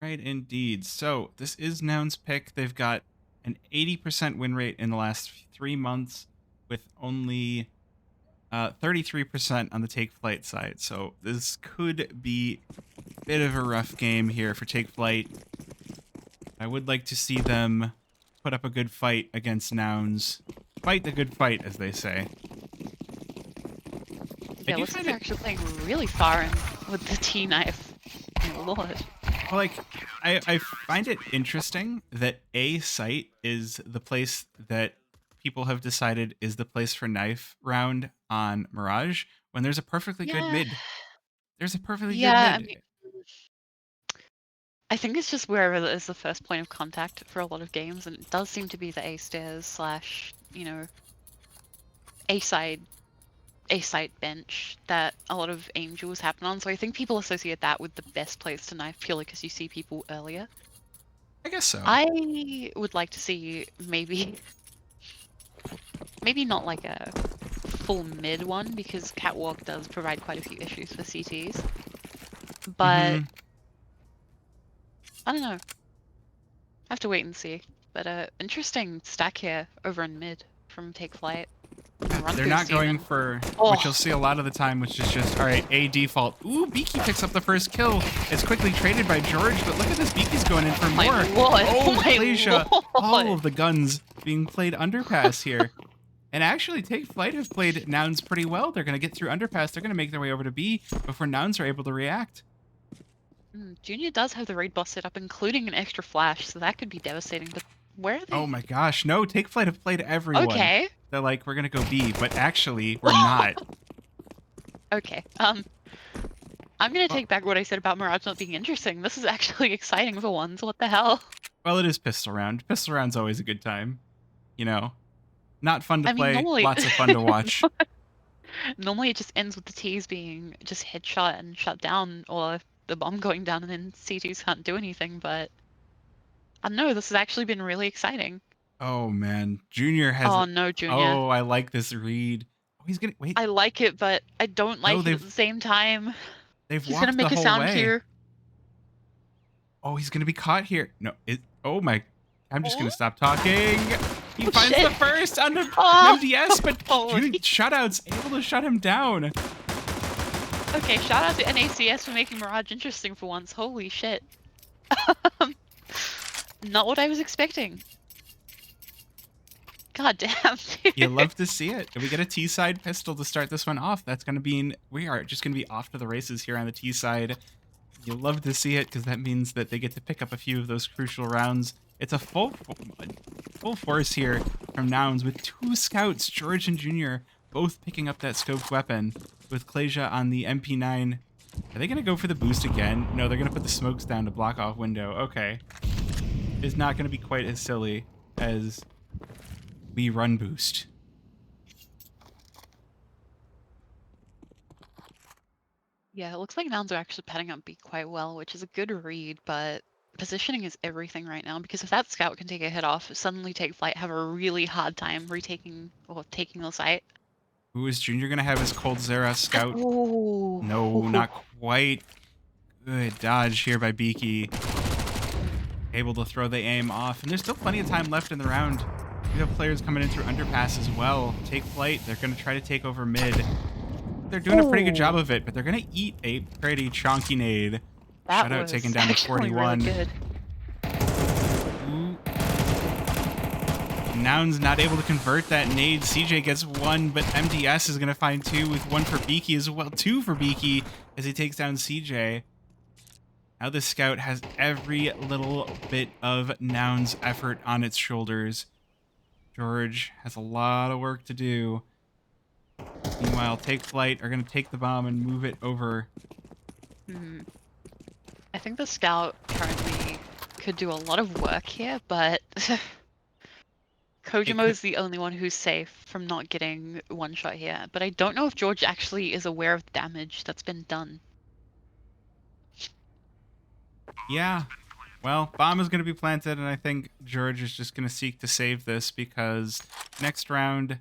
Right, indeed. So this is Nouns pick. They've got an 80% win rate in the last 3 months, with only 33% on the Take Flight side. So this could be a bit of a rough game here for Take Flight. I would like to see them put up a good fight against Nouns. Fight the good fight, as they say. I Yeah, do looks like find they're it actually playing really far in with the T knife. My lord. well, like I find it interesting that A site is the place that people have decided is the place for knife round on Mirage when there's a perfectly good Yeah, mid. There's a perfectly good yeah. I mid. mean, I think it's just wherever is the first point of contact for a lot of games, and it does seem to be the A stairs slash, A side, A site bench that a lot of aim duels happen on. So I think people associate that with the best place to knife purely because you see people earlier. I guess so. I would like to see maybe not like a full mid one because Catwalk does provide quite a few issues for CTs. But Mm-hmm. I don't know. Have to wait and see. But interesting stack here over in mid from Take Flight. A run They're not boost going even. for what you'll Oh see a lot of the time, which is just, all right, A default. Ooh, Beaky picks up the first kill. It's quickly traded by George, but look at this. Beaky's going in for my more. lord! Oh, Oh my Glacia. All lord! of the guns being played underpass here. And actually, Take Flight have played Nouns pretty well. They're going to get through underpass. They're going to make their way over to B before Nouns are able to react. Junior does have the raid boss set up, including an extra flash, so that could be devastating. But where are Oh they? my gosh. No, Take Flight have played everyone. Okay. They're like, we're going to go B, but actually, we're not. Okay. I'm gonna take back what I said about Mirage not being interesting. This is actually exciting for once. What the hell? Well, it is pistol round. Pistol round's always a good time. You know, not fun to I mean, play, normally, lots of fun to watch. normally it just ends with the T's being just headshot and shut down, or the bomb going down, and then CTs can't do anything. But I don't know. This has actually been really exciting. Oh man, Junior has. Oh no, Junior. Oh, I like this read. Oh, he's gonna wait. I like it, but I don't No, like it at the same time. they've He's gonna walked the make a whole sound way. here. Oh, he's gonna be caught here. No, it. Oh my. I'm just Oh, gonna stop talking. He oh finds shit! the first on the Oh, MDS, but holy. Shutouts able to shut him down. Okay, shout out to NACS for making Mirage interesting for once. Holy shit. Not what I was expecting. God damn, You dude. love to see it. If we get a T side pistol to start this one off, that's gonna be. We are just gonna be off to the races here on the T side. You'll love to see it because that means that they get to pick up a few of those crucial rounds. It's a full force here from Nouns with two scouts, George and Junior, both picking up that scoped weapon with Clasia on the MP9. Are they going to go for the boost again? No, they're going to put the smokes down to block off window. Okay. It's not going to be quite as silly as we run boost. Yeah, it looks like Nouns are actually padding up B quite well, which is a good read, but positioning is everything right now because if that scout can take a hit off, suddenly Take Flight have a really hard time retaking or taking the site. Who is Junior going to have his Cold Zera scout? Oh, No, not quite. Good dodge here by Beaky. Able to throw the aim off, and there's still plenty of time left in the round. We have players coming in through underpass as well. Take Flight. They're going to try to take over mid. They're doing a pretty good job of it, but they're going to eat a pretty chonky nade. that Shutout taken was down to actually really 41. good. Ooh. Nouns not able to convert that nade. CJ gets one, but MDS is going to find two with one for Beaky as well. Two for Beaky as he takes down CJ. Now this scout has every little bit of Nouns effort on its shoulders. George has a lot of work to do. Meanwhile, Take Flight are going to take the bomb and move it over. I think the scout currently could do a lot of work here, but Kojimo is the only one who's safe from not getting one shot here. But I don't know if George actually is aware of the damage that's been done. Yeah. Well, bomb is going to be planted, and I think George is just going to seek to save this because next round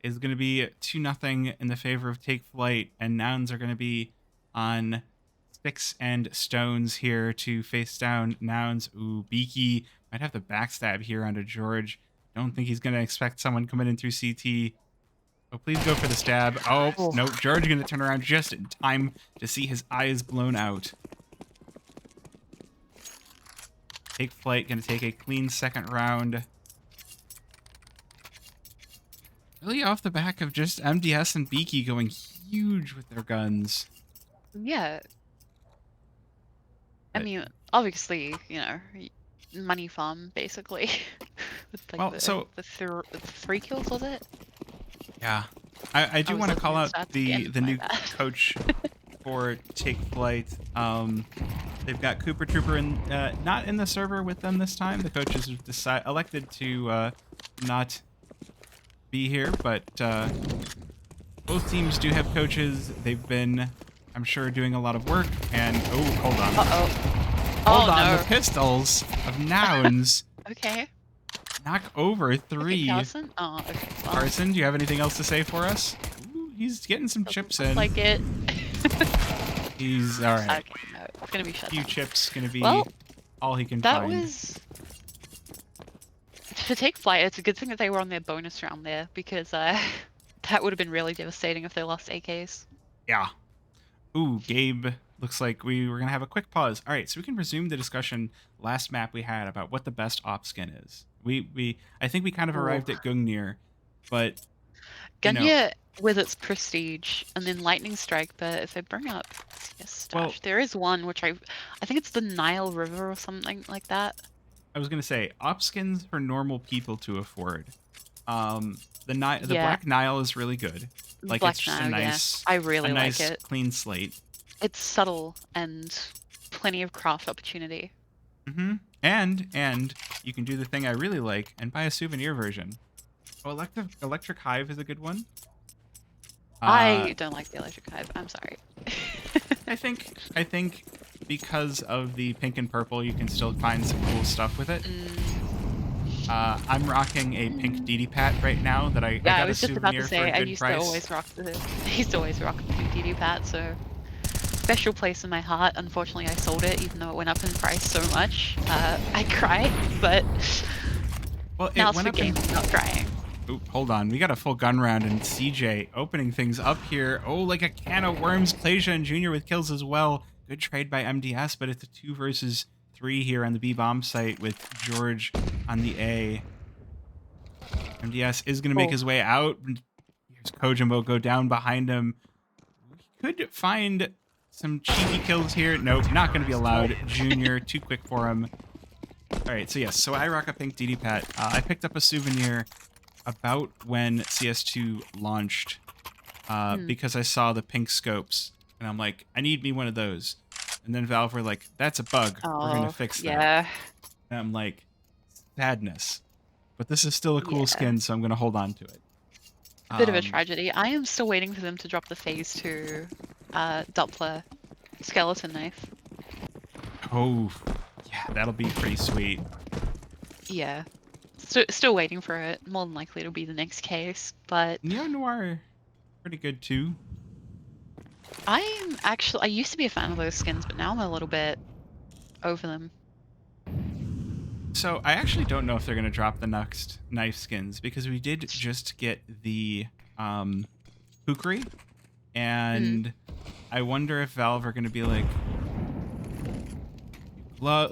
is going to be 2-0 in the favor of Take Flight, and Nouns are going to be on sticks and stones here to face down Nouns. Ooh, Beaky might have the backstab here onto George. Don't think he's going to expect someone coming in through CT. Oh, please go for the stab. Oh, Oh. no, George going to turn around just in time to see his eyes blown out. Take Flyte, going to take a clean second round. Really off the back of just MDS and Beaky going huge with their guns. Yeah. I But- mean, obviously, you know, money farm basically. With like Well, the, so- the 3 kills, was it? Yeah. I do was want to looking call at out stats the again, my new bad. coach for Take Flyte. They've got Cooper Trooper in, not in the server with them this time. The coaches have elected to not be here, but both teams do have coaches. They've been, I'm sure, doing a lot of work. And oh, hold on, Uh-oh. hold Oh, on. no. The pistols of Nouns Okay. knock over Okay, 3. Carson? Oh, okay. Well, Carson, do you have anything else to say for us? Ooh, he's getting some doesn't chips look in. like it. He's all right. Okay, no, it's gonna be shut Few down. chips gonna be Well, all he can That find. was... To take Flyte, it's a good thing that they were on their bonus round there, because that would have been really devastating if they lost AKs. Yeah. Ooh, Gabe. Looks like we were gonna have a quick pause. All right, so we can resume the discussion last map we had about what the best op skin is. I think we kind of Ooh. arrived at Gungnir, but you know, Gungnir with its prestige, and then Lightning Strike, but if I bring up CS stash, Well- there is one which I think it's the Nile River or something like that. I was gonna say op skins for normal people to afford. The Yeah. Black Nile is really good. Like Black it's just Nile, a yeah. nice, I really a nice like it. clean slate. It's subtle and plenty of craft opportunity. Mm-hmm. And you can do the thing I really like and buy a souvenir version. Oh, Electric Hive is a good one. I don't like the Electric Hive. I'm sorry. I think because of the pink and purple, you can still find some cool stuff with it. I'm rocking a pink DD Pat right now that I Yeah, got I was a just about to souvenir for say a I good used price. to always rock I used to always rock the pink DD Pat, so special place in my heart. Unfortunately, I sold it even though it went up in price so much. I cried, but Well, now it it's went for up in. gaming, not crying. Oop, hold on. We got a full gun round and CJ opening things up here. Oh, like a can of worms. Clasia and Junior with kills as well. Good trade by MDS, but it's a 2 versus 3 here on the B bomb site with George on the A. MDS is going to make his way out. Here's Kojimbo go down behind him. We could find some cheeky kills here. Nope, not going to be allowed. Junior, too quick for him. All right, so yes, so I rock a pink DD Pat. I picked up a souvenir about when CS2 launched because I saw the pink scopes, and I'm like, I need me one of those. And then Valve were like, that's a bug. We're going to fix that. Yeah. And I'm like, sadness. But this is still a cool Yeah. skin, so I'm going to hold on to it. Bit of a tragedy. I am still waiting for them to drop the Phase 2 Doppler skeleton knife. Oh, yeah, that'll be pretty sweet. Yeah. Still waiting for it. More than likely it'll be the next case, but Neo Noir, pretty good too. I used to be a fan of those skins, but now I'm a little bit over them. So I actually don't know if they're going to drop the next knife skins because we did just get the Kukri, and I wonder if Valve are going to be like, I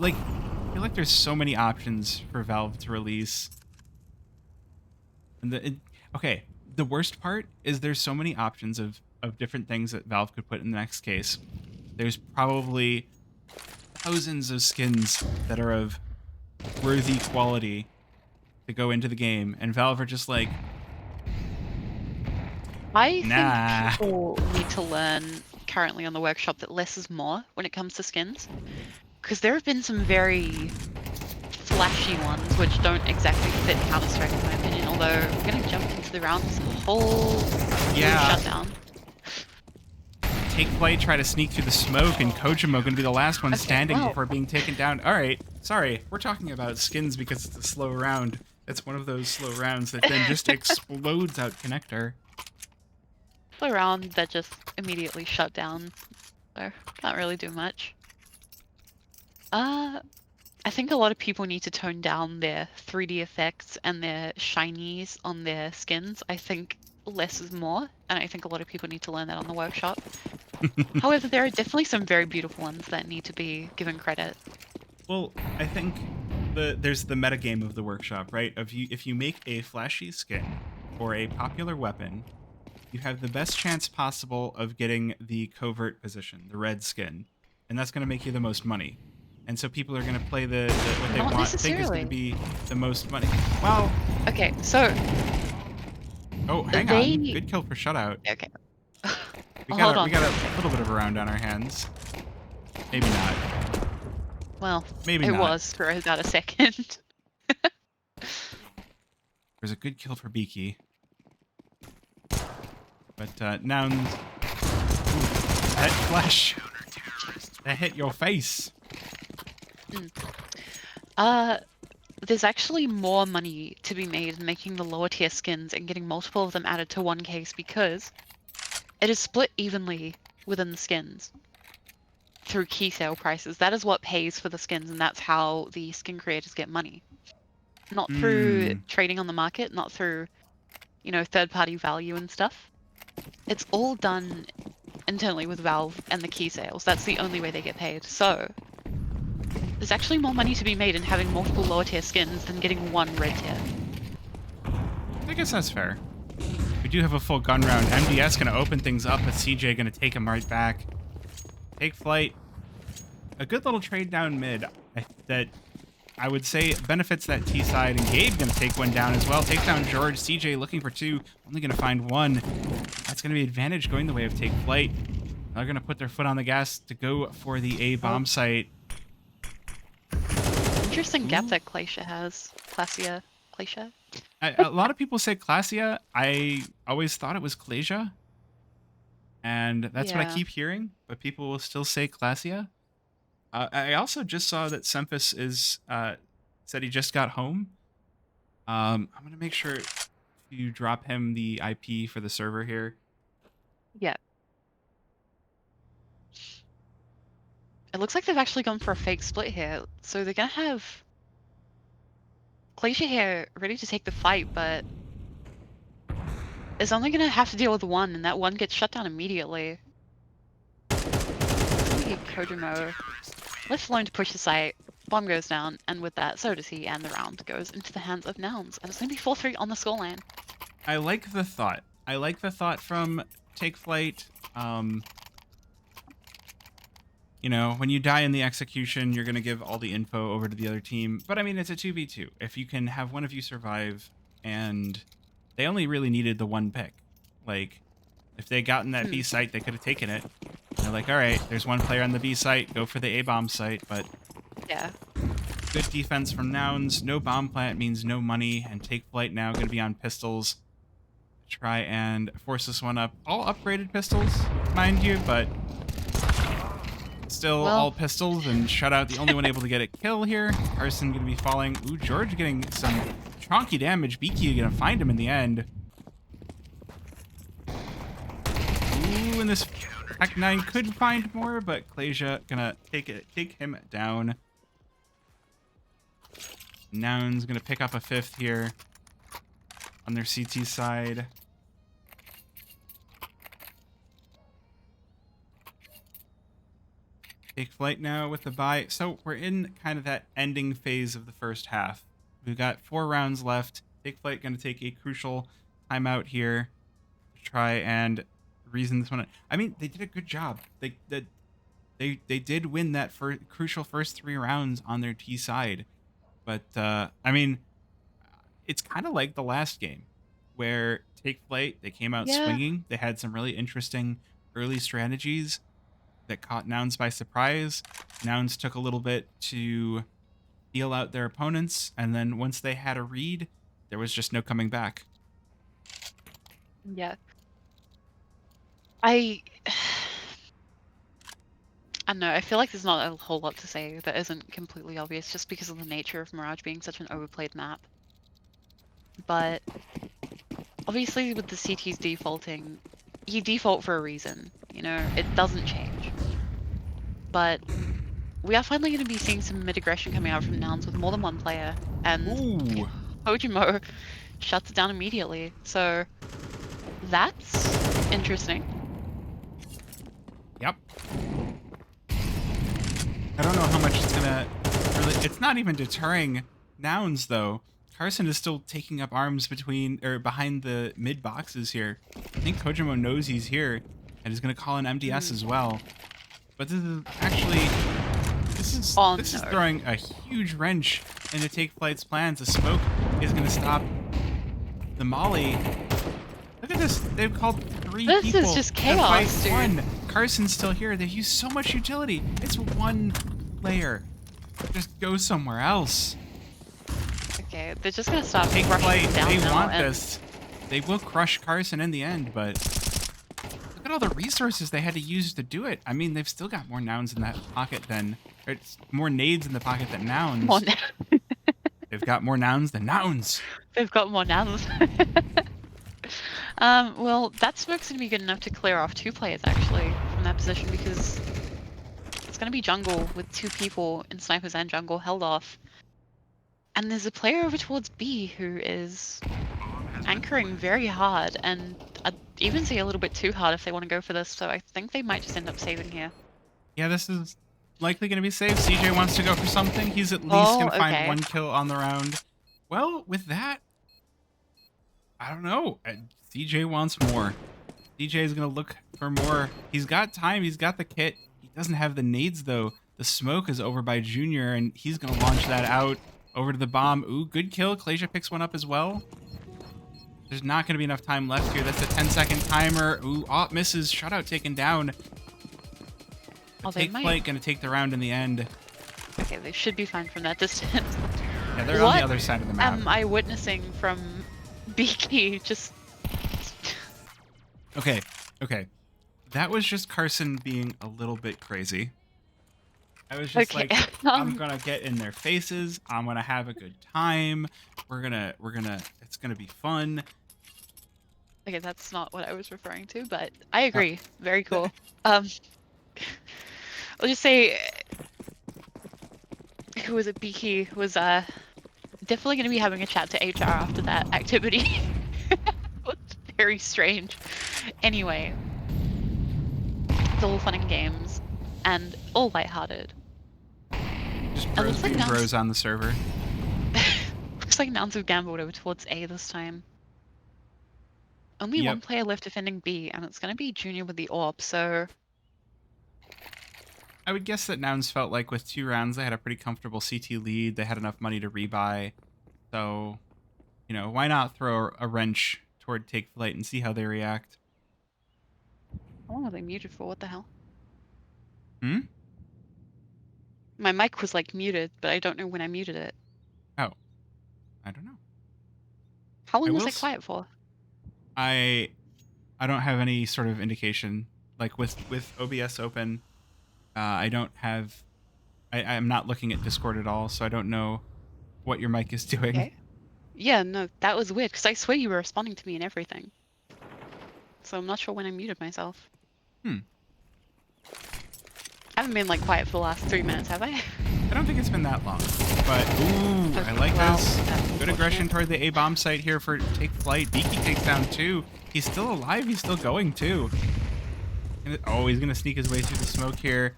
feel like there's so many options for Valve to release. And okay, the worst part is there's so many options of different things that Valve could put in the next case. There's probably thousands of skins that are of worthy quality to go into the game, and Valve are just like, I nah. think people need to learn currently on the workshop that less is more when it comes to skins. Because there have been some very flashy ones which don't exactly fit Counter-Strike in my opinion, although we're going to jump into the round with a whole shutdown. Take Flyte, try to sneak through the smoke, and Kojimo going to be the last one standing before being taken down. All right, sorry, we're talking about skins because it's a slow round. It's one of those slow rounds that then just explodes out connector. The round that just immediately shut down. so can't really do much. I think a lot of people need to tone down their 3D effects and their shinies on their skins. I think less is more, and I think a lot of people need to learn that on the workshop. However, there are definitely some very beautiful ones that need to be given credit. Well, I think there's the metagame of the workshop, right? If you make a flashy skin or a popular weapon, you have the best chance possible of getting the covert position, the red skin, and that's going to make you the most money. And so people are going to play the what they Not want think is going to necessarily. be the most money. Well, Okay, so oh, hang on, they. good kill for shutout. Okay. We Well, hold got on a for a second. little bit of a round on our hands. Maybe not. Well, Maybe it not. was for about a second. There's a good kill for Beaky. But Nouns. Ooh, that flash. That hit your face. Uh, there's actually more money to be made in making the lower tier skins and getting multiple of them added to one case because it is split evenly within the skins through key sale prices. That is what pays for the skins, and that's how the skin creators get money. Not through trading on the market, not through, third-party value and stuff. It's all done internally with Valve and the key sales. That's the only way they get paid. So there's actually more money to be made in having multiple lower tier skins than getting one red tier. I guess that's fair. We do have a full gun round. MDS going to open things up, but CJ going to take him right back. Take Flyte. A good little trade down mid that I would say benefits that T side. And Gabe going to take one down as well. Take down George. CJ looking for two. Only going to find one. That's going to be advantage going the way of Take Flyte. They're going to put their foot on the gas to go for the A bomb site. Interesting gap that Glacier has. Glacier. A lot of people say Classia. I always thought it was Clasia. And that's what I keep hearing, but people will still say Classia. I also just saw that Semphis is said he just got home. I'm going to make sure you drop him the IP for the server here. Yeah. It looks like they've actually gone for a fake split here. So they're going to have Glacier here ready to take the fight, but is only going to have to deal with one, and that one gets shut down immediately. Kojimo left alone to push the site. Bomb goes down, and with that, so does he, and the round goes into the hands of Nouns. And it's going to be 4-3 on the scoreline. I like the thought. I like the thought from Take Flyte. You know, when you die in the execution, you're going to give all the info over to the other team. But I mean, it's a 2v2. If you can have one of you survive, and they only really needed the one pick. Like, if they had gotten that B site, they could have taken it. They're like, all right, there's one player on the B site, go for the A bomb site. But yeah, good defense from Nouns. No bomb plant means no money. And Take Flyte now going to be on pistols. Try and force this one up. All upgraded pistols, mind you, but still all pistols, and Shutout the only one able to get a kill here. Carson going to be falling. Ooh, George getting some chonky damage. Beaky going to find him in the end. Ooh, and this Pac 9 could find more, but Clasia gonna take him down. Nouns gonna pick up a fifth here on their CT side. Take Flyte now with the bye. So we're in kind of that ending phase of the first half. We've got 4 rounds left. Take Flyte gonna take a crucial timeout here to try and reason this one. I mean, they did a good job. They did win that crucial first 3 rounds on their T side. But I mean, it's kind of like the last game where Take Flyte, they came out swinging. They had some really interesting early strategies that caught Nouns by surprise. Nouns took a little bit to feel out their opponents, and then once they had a read, there was just no coming back. Yeah. I don't know, I feel like there's not a whole lot to say that isn't completely obvious just because of the nature of Mirage being such an overplayed map. But obviously with the CTs defaulting, you default for a reason, it doesn't change. but we are finally going to be seeing some mid-aggression coming out from Nouns with more than one player, and Ooh. Ojimo shuts it down immediately. So that's interesting. Yep. I don't know how much it's gonna really. It's not even deterring Nouns though. Carson is still taking up arms behind the mid boxes here. I think Kojimo knows he's here and is gonna call in MDS as well. But this is actually this is throwing a huge wrench into Take Flight's plans. The smoke is gonna stop the molly. Look at this. They've called 3 people. This is just chaos, dude. One. Carson's still here. They've used so much utility. It's one player. Just go somewhere else. Okay, they're just gonna stop. Take Flight. They want this. They will crush Carson in the end, but look at all the resources they had to use to do it. I mean, they've still got more Nouns in that pocket than... It's more nades in the pocket than Nouns. They've got more Nouns than Nouns. They've got more Nouns. Well, that smoke's gonna be good enough to clear off 2 players actually from that position, because it's gonna be jungle with 2 people in snipers and jungle held off. And there's a player over towards B who is anchoring very hard, and I'd even say a little bit too hard if they want to go for this, so I think they might just end up saving here. Yeah, this is likely going to be safe. CJ wants to go for something. He's at least going to find 1 kill on the round. Well, with that, I don't know. CJ wants more. CJ is going to look for more. He's got time. He's got the kit. He doesn't have the nades, though. The smoke is over by Junior, and he's going to launch that out over to the bomb. Ooh, good kill. Clasia picks one up as well. There's not going to be enough time left here. That's a 10-second timer. Ooh, misses. Shutout taken down. Take Flight going to take the round in the end. Okay, they should be fine from that distance. Yeah, they're on the other side of the map. What am I witnessing from Beaky? Just... Okay. That was just Carson being a little bit crazy. I was just like, I'm gonna get in their faces. I'm gonna have a good time. It's gonna be fun. Okay, that's not what I was referring to, but I agree. Very cool. I'll just say, who was it? Beaky was definitely gonna be having a chat to HR after that activity. It was very strange. Anyway, it's all fun and games, and all lighthearted. Just bros being bros on the server. Looks like Nouns have gambled over towards A this time. Only 1 player left defending B, and it's going to be Junior with the AWP, so... I would guess that Nouns felt like with 2 rounds, they had a pretty comfortable CT lead. They had enough money to rebuy. So, you know, why not throw a wrench toward Take Flight and see how they react? How long were they muted for? What the hell? Hmm? My mic was, like, muted, but I don't know when I muted it. Oh. I don't know. How long was it quiet for? I don't have any sort of indication. Like, with OBS open, I don't have... I'm not looking at Discord at all, so I don't know what your mic is doing. Okay. Yeah, no, that was weird, because I swear you were responding to me and everything. So I'm not sure when I muted myself. I haven't been, like, quiet for the last 3 minutes, have I? I don't think it's been that long. But, ooh, I like this. Good aggression toward the A-bomb site here for Take Flight. Beaky takes down 2. He's still alive. He's still going, too. Oh, he's going to sneak his way through the smoke here.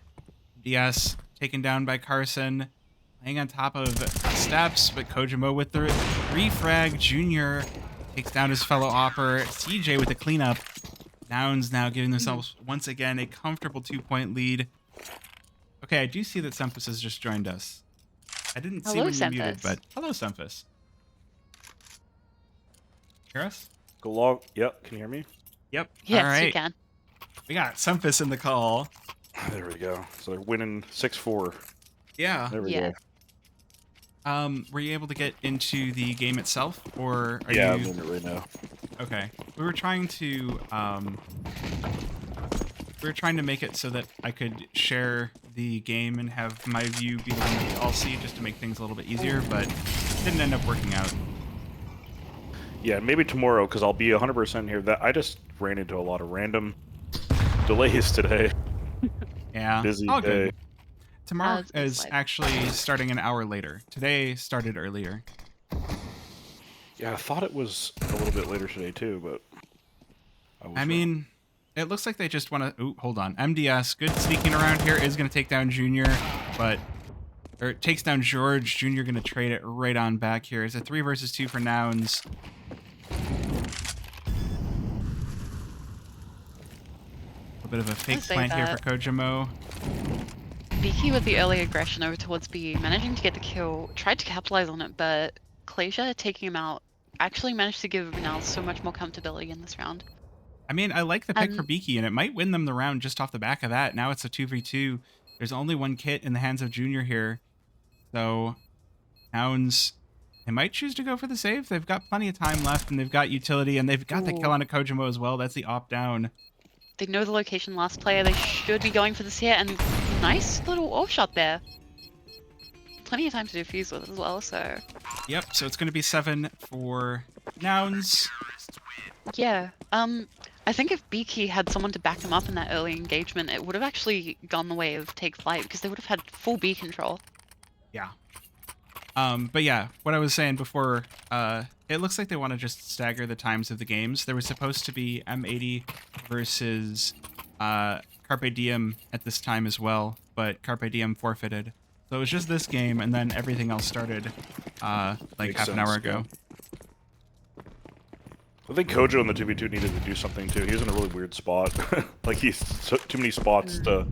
DS taken down by Carson. Laying on top of steps, but Kojimo with the refrag. Junior takes down his fellow opper. CJ with the cleanup. Nouns now giving themselves, once again, a comfortable 2-point lead. Okay, I do see that Sempus has just joined us. I didn't see when you muted, but hello, Sempus. Hear us? Go log. Yep. Can you hear me? Yep. Yes, all right. you can. We got Sempus in the call. There we go. So they're winning 6-4. Yeah. There we go. Were you able to get into the game itself, or are I'm in it right now. Okay. We were trying to make it so that I could share the game and have my view be the one that we all see, just to make things a little bit easier, but it didn't end up working out. Yeah, maybe tomorrow, because I'll be 100% here. That I just ran into a lot of random delays today. Yeah. Busy all day. good. Tomorrow it's been is Flyte. actually starting an hour later. Today started earlier. Yeah, I thought it was a little bit later today too, but I was I wrong. mean, it looks like they just want to... Ooh, hold on. MDS, good sneaking around here, is going to take down Junior, but... Or it takes down George. Junior going to trade it right on back here. It's a 3 versus 2 for Nouns. A bit of a fake say plant here for that. Kojimo. Beaky with the early aggression over towards B, managing to get the kill, tried to capitalize on it, but Glacier taking him out actually managed to give Renal so much more comfortability in this round. I mean, I like the pick for And Beaky, and it might win them the round just off the back of that. Now it's a 2v2. There's only one kit in the hands of Junior here. So, Nouns, they might choose to go for the save. They've got plenty of time left, and they've got utility, and they've got the kill on a Kojimo as well. That's the op down. they know the location last player, they should be going for this here, and nice little off shot there. Plenty of time to defuse with as well, so... Yep, so it's going to be 7 for Nouns. Yeah, I think if Beaky had someone to back him up in that early engagement, it would have actually gone the way of Take Flight, because they would have had full B control. Yeah. But yeah, what I was saying before, it looks like they want to just stagger the times of the games. There was supposed to be M80 versus Carpe Diem at this time as well, but Carpe Diem forfeited. So it was just this game, and then everything else started like Makes half an hour sense, ago. I think Kojo in the 2v2 needed to do something too. He was in a really weird spot. Like he's too many spots to...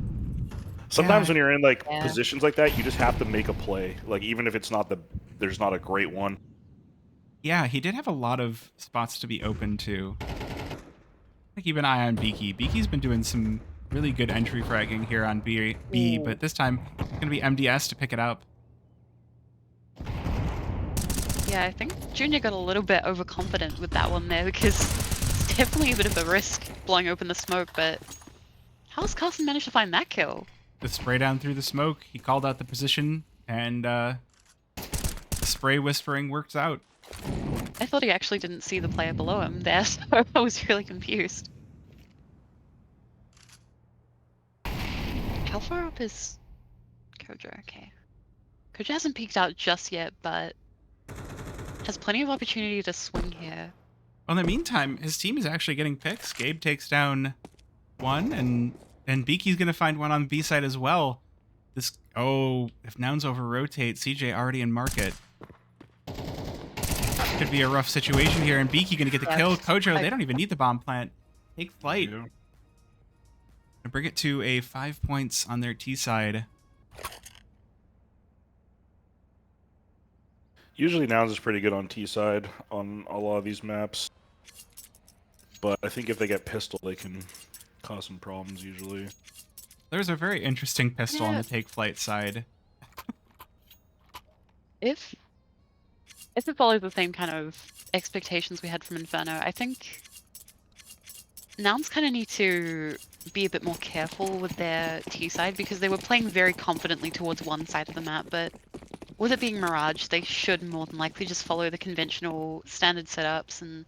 Sometimes when you're in like positions like that, you just have to make a play. Like even if it's not there's not a great one. Yeah, he did have a lot of spots to be open to. Keep an eye on Beaky. Beaky's been doing some really good entry fragging here on B, but this time it's going to be MDS to pick it up. Yeah, I think Junior got a little bit overconfident with that one there, because it's definitely a bit of a risk blowing open the smoke, but how's Carson managed to find that kill? The spray down through the smoke, he called out the position, and the spray whispering works out. I thought he actually didn't see the player below him there, so I was really confused. How far up is Kojo? Okay. Kojo hasn't peeked out just yet, but has plenty of opportunity to swing here. Well, in the meantime, his team is actually getting picks. Gabe takes down one, and Beaky's going to find one on the B side as well. If Nouns over-rotate, CJ already in market. Could be a rough situation here, and Beaky going to get the kill. Kojo, they don't even need the bomb plant. Take Flight. Yeah. And bring it to a 5 points on their T side. Usually Nouns is pretty good on T side on a lot of these maps. But I think if they get pistol, they can cause some problems usually. There's a very interesting pistol on the Take Flight side. If it follows the same kind of expectations we had from Inferno, I think Nouns kind of need to be a bit more careful with their T side, because they were playing very confidently towards one side of the map, but with it being Mirage, they should more than likely just follow the conventional standard setups and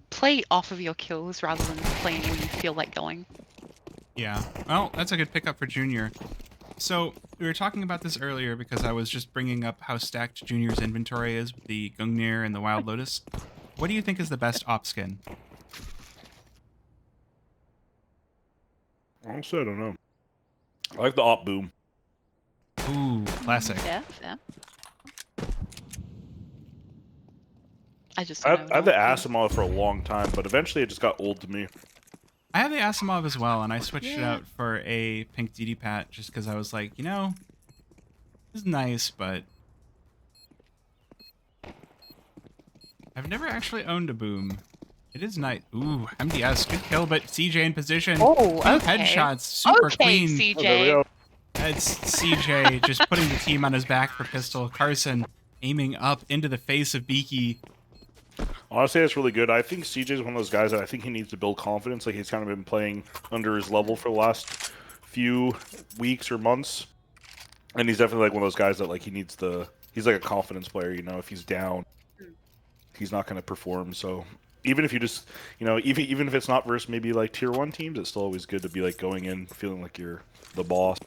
play off of your kills rather than playing where you feel like going. Yeah, well, that's a good pickup for Junior. So, we were talking about this earlier because I was just bringing up how stacked Junior's inventory is with the Gungnir and the Wild Lotus. What do you think is the best op skin? Honestly, I don't know. I like the op boom. Ooh, classic. Yeah, fair. I I had the Asimov for a long time, but eventually it just got old to me. I have the Asimov as well, and I switched it out for a pink DD Pat just because I was like, you know, this is nice, but I've never actually owned a boom. It is nice. Ooh, MDS, good kill, but CJ in position. Oh, Two okay. headshots, super Okay, clean. CJ. Oh, there we go. It's CJ just putting the team on his back for pistol. Carson aiming up into the face of Beaky. Honestly, that's really good. I think CJ is one of those guys that I think he needs to build confidence. Like he's kind of been playing under his level for the last few weeks or months, and he's definitely like one of those guys that like he's like a confidence player. You know, if he's down, he's not going to perform. So even if you just, you know, even if it's not versus maybe like tier 1 teams, it's still always good to be like going in feeling like you're the boss.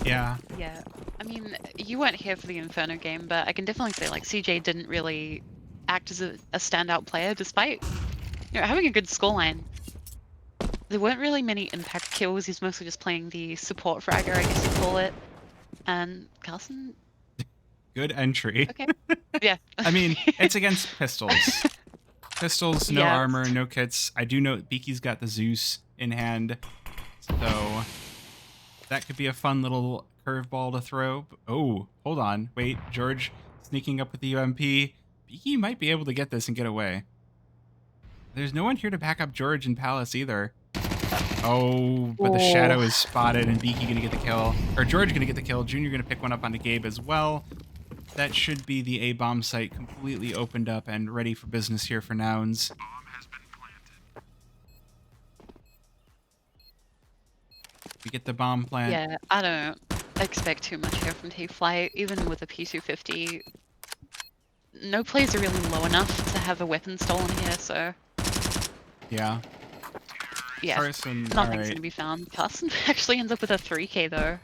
Yeah. Yeah. I mean, you weren't here for the Inferno game, but I can definitely say, like, CJ didn't really act as a standout player, despite, having a good scoreline. There weren't really many impact kills. He's mostly just playing the support fragger, I guess you call it. And Carson, Good entry. okay. Yeah. I mean, it's against pistols. Pistols, no Yeah. armor, no kits. I do know Beaky's got the Zeus in hand, so that could be a fun little curveball to throw. Oh, hold on. Wait, George sneaking up with the UMP. Beaky might be able to get this and get away. There's no one here to back up George in Palace either. Oh, but the shadow is spotted and Beaky gonna get the kill. Or George gonna get the kill. Junior gonna pick one up onto Gabe as well. That should be the A-bomb site completely opened up and ready for business here for Nouns. We get the bomb plant. Yeah, I don't expect too much here from Flyte. Even with a P250, no plays are really low enough to have a weapon stolen here, so Yeah. yeah, Carson, nothing's alright. going to be found. Carson actually ends up with a 3k though.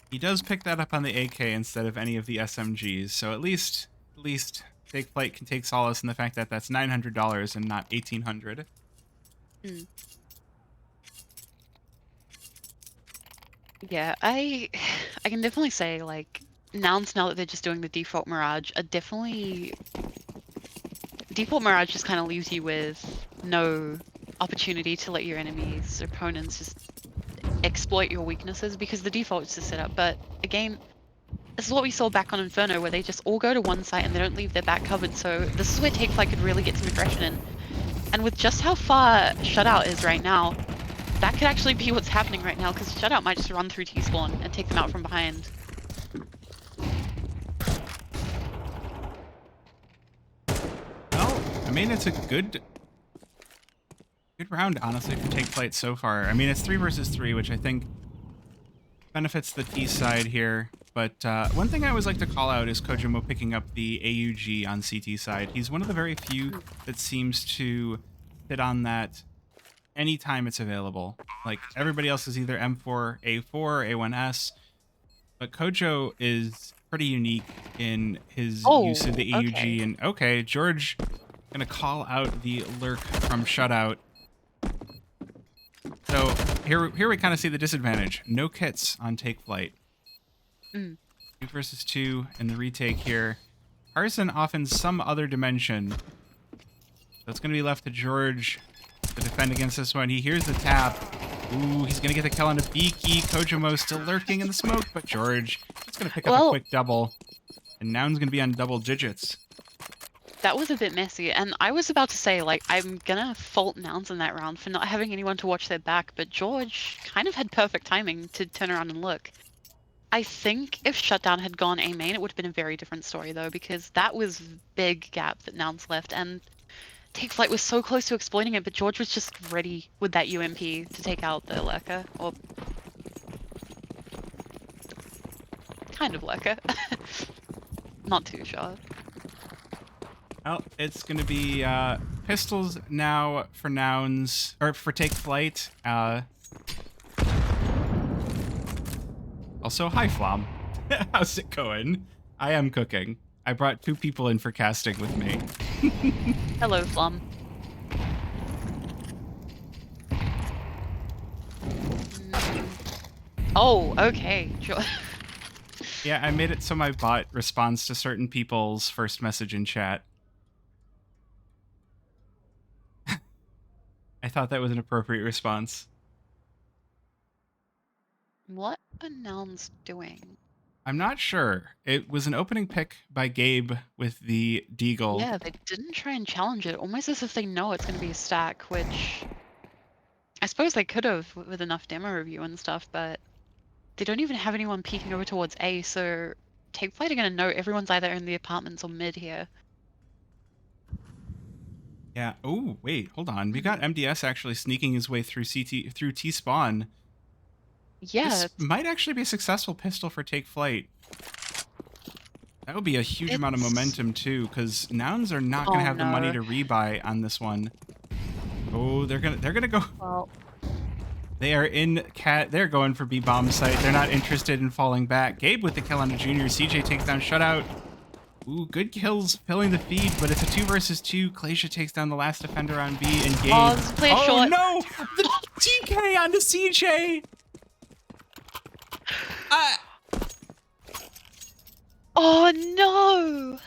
He does pick that up on the AK instead of any of the SMGs, so at least Take Flight can take solace in the fact that that's $900 and not $1,800. Yeah, I can definitely say, like, Nouns, now that they're just doing the default Mirage, are definitely... Default Mirage just kind of leaves you with no opportunity to let your enemies, opponents, just exploit your weaknesses, because the default is the setup. But again, this is what we saw back on Inferno, where they just all go to one site and they don't leave their back covered, so this is where Take Flight could really get some aggression in. And with just how far Shutout is right now, that could actually be what's happening right now, because Shutout might just run through T-spawn and take them out from behind. Well, I mean, it's a good round, honestly, for Take Flight so far. I mean, it's 3 versus 3, which I think benefits the T side here. But one thing I always like to call out is Kojimo picking up the AUG on CT side. He's one of the very few that seems to hit on that anytime it's available. Like, everybody else is either M4, A4, A1S. But Kojo is pretty unique in his use of the AUG. Okay. And okay, George gonna call out the lurk from Shutout. So here we kind of see the disadvantage. No kits on Take Flight. 2 versus 2 in the retake here. Carson off in some other dimension. So it's going to be left to George to defend against this one. He hears the tap. Ooh, he's going to get the kill on the Beaky. Kojimo still lurking in the smoke, but George is going to pick up a quick double. And Noun's going to be on double digits. That was a bit messy, and I was about to say, like, I'm gonna fault Nouns in that round for not having anyone to watch their back, but George kind of had perfect timing to turn around and look. I think if Shutdown had gone A main, it would have been a very different story, though, because that was big gap that Nouns left, and Take Flight was so close to exploiting it, but George was just ready with that UMP to take out the lurker, or kind of lurker. Not too sure. Well, it's going to be pistols now for Nouns, or for Take Flight. Also, hi, Flom. How's it going? I am cooking. I brought 2 people in for casting with me. Hello, Flum. Oh, okay. Sure. Yeah, I made it so my bot responds to certain people's first message in chat. I thought that was an appropriate response. What are Nouns doing? I'm not sure. It was an opening pick by Gabe with the Deagle. Yeah, they didn't try and challenge it, almost as if they know it's going to be a stack, which I suppose they could have with enough demo review and stuff, but they don't even have anyone peeking over towards A, so Take Flight are going to know everyone's either in the apartments or mid here. Yeah. Oh, wait, hold on. We got MDS actually sneaking his way through T-spawn. Yeah. This might actually be a successful pistol for Take Flight. That would be a huge amount of momentum too, because Nouns are not going to have the money to rebuy on this one. Oh, they're gonna go. Well, They are in cat. They're going for B bomb site. They're not interested in falling back. Gabe with the kill on the junior. CJ takes down Shutout. Ooh, good kills filling the feed, but it's a 2 versus 2. Glacier takes down the last defender on B, and Gabe. Oh, this play short. No! The TK onto CJ. Oh no!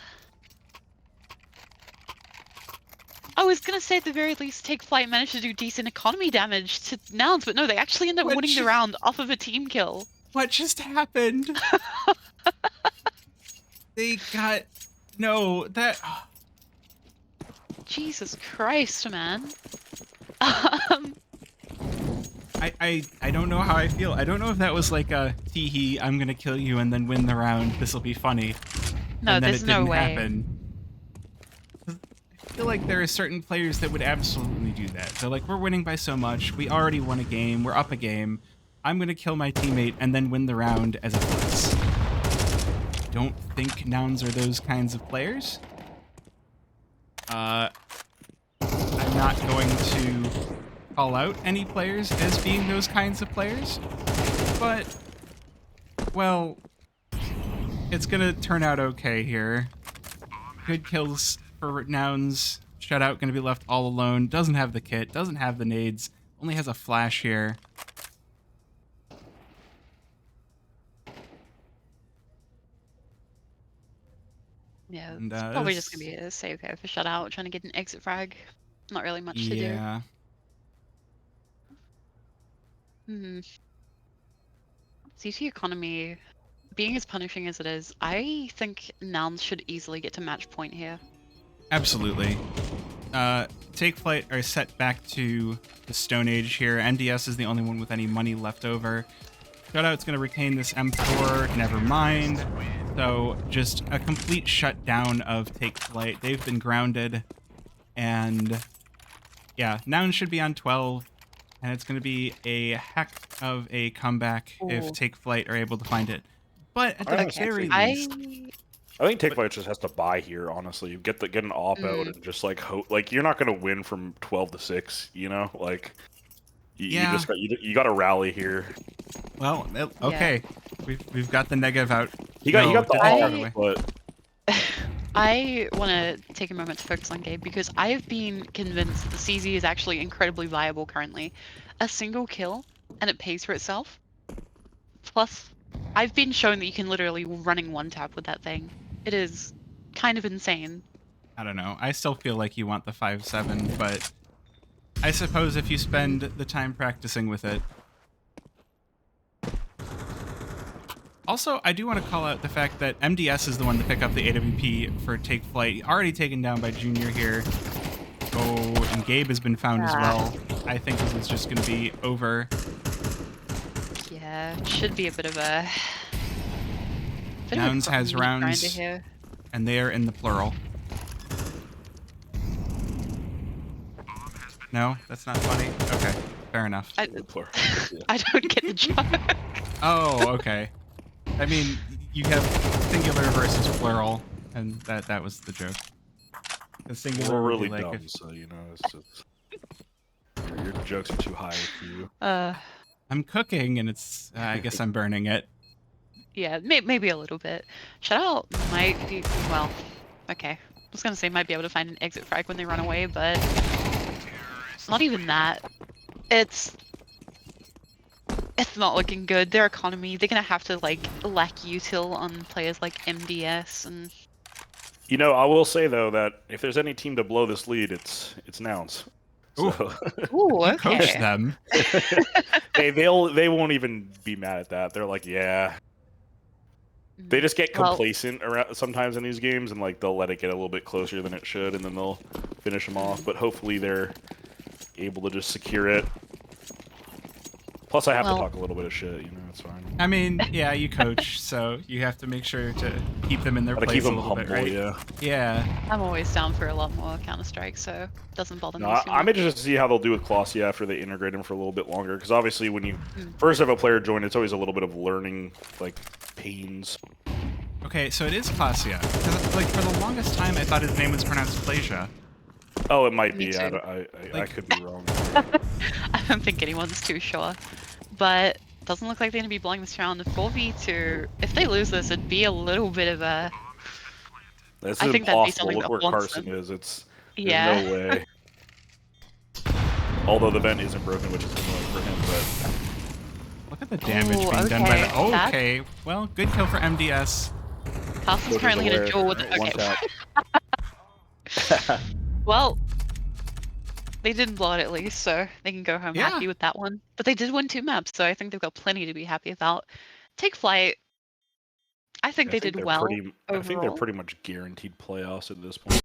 I was gonna say at the very least Take Flight managed to do decent economy damage to Nouns, but no, they actually end up winning the round off of a team kill. What just happened? They got that. Jesus Christ, man. I don't know how I feel. I don't know if that was like a tee-hee, I'm gonna kill you and then win the round. This'll be funny. No, and then there's it no didn't way. happen. I feel like there are certain players that would absolutely do that. They're like, we're winning by so much. We already won a game. We're up a game. I'm going to kill my teammate and then win the round as a flex. Don't think Nouns are those kinds of players. I'm not going to call out any players as being those kinds of players. But, well, it's going to turn out okay here. Good kills for Nouns. Shutout going to be left all alone. Doesn't have the kit. Doesn't have the nades. Only has a flash here. Yeah, And, it's probably just gonna be a save here for Shutout, trying to get an exit frag. Not really much to do. Yeah. CT economy, being as punishing as it is, I think Nouns should easily get to match point here. Absolutely. Take Flight are set back to the Stone Age here. NDS is the only one with any money left over. Shutout's going to retain this M4, never mind. So just a complete shutdown of Take Flight. They've been grounded. And yeah, Nouns should be on 12. And it's going to be a heck of a comeback if Take Flight are able to find it. But at the very least... I think Take Flight just has to buy here, honestly. You get an op out and just like hope, like you're not gonna win from 12-6, you know? Like you got to rally here. Well, okay. Yeah. We've got the negative out. You got the op, but I want to take a moment to focus on Gabe because I've been convinced that the CZ is actually incredibly viable currently. A single kill and it pays for itself. Plus, I've been shown that you can literally running one tap with that thing. It is kind of insane. I don't know. I still feel like you want the 5-7, but I suppose if you spend the time practicing with it. Also, I do want to call out the fact that MDS is the one to pick up the AWP for Take Flight. Already taken down by Junior here. Oh, and Gabe has been found as well. I think this is just going to be over. Yeah, it should be a bit of a... Nouns has rounds, and they are in the plural. No, that's not funny? Okay, fair enough. I don't get the joke. Oh, okay. I mean, you have singular versus plural, and that was the joke. The singular we're really like dumb, so you know, it's just your jokes are too high for you. I'm cooking, and it's I guess I'm burning it. Yeah, maybe a little bit. Shutout might be, well, okay. I was gonna say might be able to find an exit frag when they run away, but not even that. It's not looking good. Their economy, they're gonna have to like lack util on players like MDS and. You know, I will say though that if there's any team to blow this lead, it's Nouns. So. Ooh, okay. Coach them. they won't even be mad at that. They're like, yeah. They just get complacent around sometimes in these games, and like they'll let it get a little bit closer than it should, and then they'll finish them off. But hopefully they're able to just secure it. Plus, I have to talk a little bit of shit. You know, it's fine. I mean, yeah, you coach, so you have to make sure to keep them in their place keep them a little humble, bit, right? Yeah. Yeah. I'm always down for a lot more Counter-Strike, so it doesn't bother me. I'm interested to see how they'll do with Colossia after they integrate him for a little bit longer, because obviously when you first have a player join, it's always a little bit of learning, like, pains. Okay, so it is Colossia. Because, like, for the longest time, I thought his name was pronounced Plasia. Oh, it might Me be. too. I Like- could be wrong. I don't think anyone's too sure. But doesn't look like they're going to be blowing this round. 4v2. If they lose this, it'd be a little bit of a... This I is think that'd be impossible. something Look that where haunts Carson them. is. There's Yeah. no way. Although the vent isn't broken, which is annoying for him, but Look at the damage Ooh, being done by the. okay, Oh, that- okay. Well, good kill for MDS. Carson's Soldier's currently in a aware. duel with... One Okay. tap. Well, they didn't blow it at least, so they can go home Yeah. happy with that one. But they did win 2 maps, so I think they've got plenty to be happy about. Take Flyte. I think they did they're well I think they're overall. pretty much guaranteed playoffs at this point.